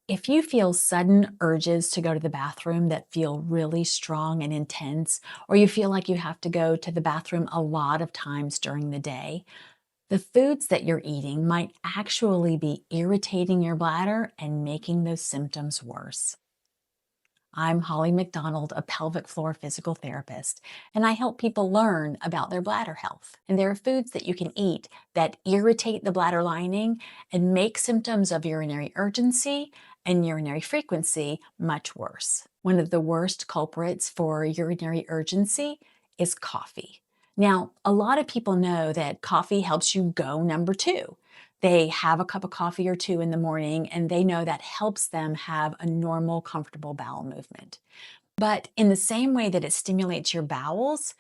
If you feel sudden urges to go to the bathroom that feel really strong and intense, or you feel like you have to go to the bathroom a lot of times during the day, the foods that you're eating might actually be irritating your bladder and making those symptoms worse. I'm Holly McDonald, a pelvic floor physical therapist, and I help people learn about their bladder health. And there are foods that you can eat that irritate the bladder lining and make symptoms of urinary urgency and urinary frequency much worse. One of the worst culprits for urinary urgency is coffee. Now, a lot of people know that coffee helps you go number two. They have a cup of coffee or two in the morning, and they know that helps them have a normal, comfortable bowel movement. But in the same way that it stimulates your bowels,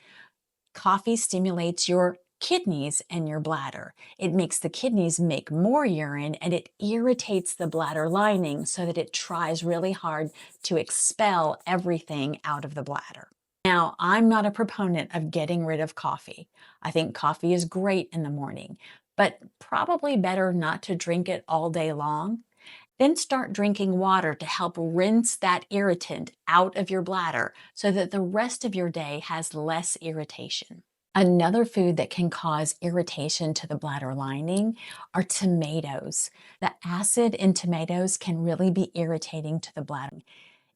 coffee stimulates your kidneys and your bladder. It makes the kidneys make more urine, and it irritates the bladder lining so that it tries really hard to expel everything out of the bladder. Now, I'm not a proponent of getting rid of coffee. I think coffee is great in the morning, but probably better not to drink it all day long. Then start drinking water to help rinse that irritant out of your bladder so that the rest of your day has less irritation. Another food that can cause irritation to the bladder lining are tomatoes. The acid in tomatoes can really be irritating to the bladder.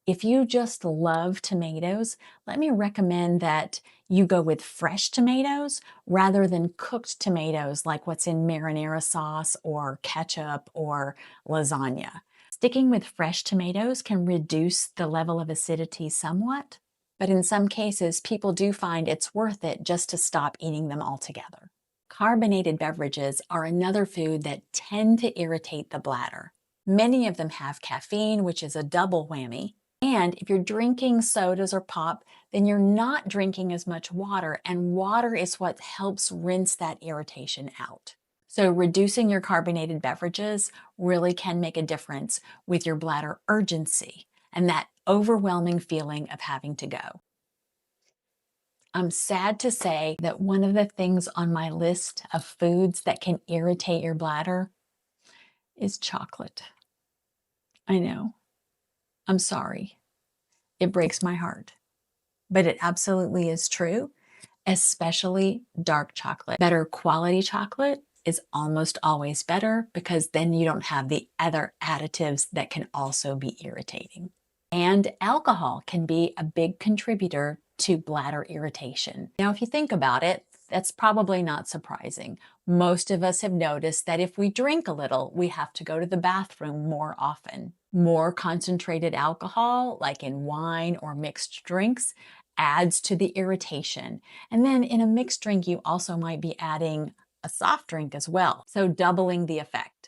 If you just love tomatoes, let me recommend that you go with fresh tomatoes rather than cooked tomatoes like what's in marinara sauce or ketchup or lasagna. Sticking with fresh tomatoes can reduce the level of acidity somewhat, but in some cases, people do find it's worth it just to stop eating them altogether. Carbonated beverages are another food that tend to irritate the bladder. Many of them have caffeine, which is a double whammy. And if you're drinking sodas or pop, then you're not drinking as much water, and water is what helps rinse that irritation out. So reducing your carbonated beverages really can make a difference with your bladder urgency and that overwhelming feeling of having to go. I'm sad to say that one of the things on my list of foods that can irritate your bladder is chocolate. I know. I'm sorry. It breaks my heart, but it absolutely is true, especially dark chocolate. Better quality chocolate is almost always better because then you don't have the other additives that can also be irritating. And alcohol can be a big contributor to bladder irritation. Now, if you think about it, that's probably not surprising. Most of us have noticed that if we drink a little, we have to go to the bathroom more often. More concentrated alcohol, like in wine or mixed drinks, adds to the irritation. And then in a mixed drink, you also might be adding a soft drink as well, so doubling the effect.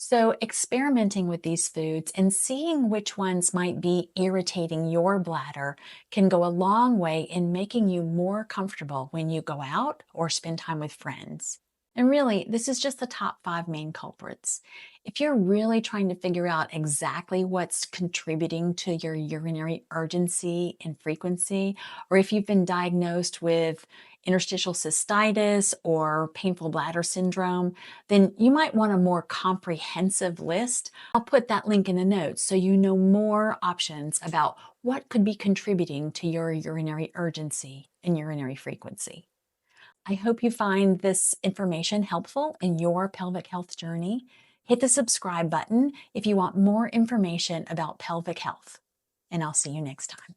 So experimenting with these foods and seeing which ones might be irritating your bladder can go a long way in making you more comfortable when you go out or spend time with friends. And really, this is just the top 5 main culprits. If you're really trying to figure out exactly what's contributing to your urinary urgency and frequency, or if you've been diagnosed with interstitial cystitis or painful bladder syndrome, then you might want a more comprehensive list. I'll put that link in the notes so you know more options about what could be contributing to your urinary urgency and urinary frequency. I hope you find this information helpful in your pelvic health journey. Hit the subscribe button if you want more information about pelvic health, and I'll see you next time.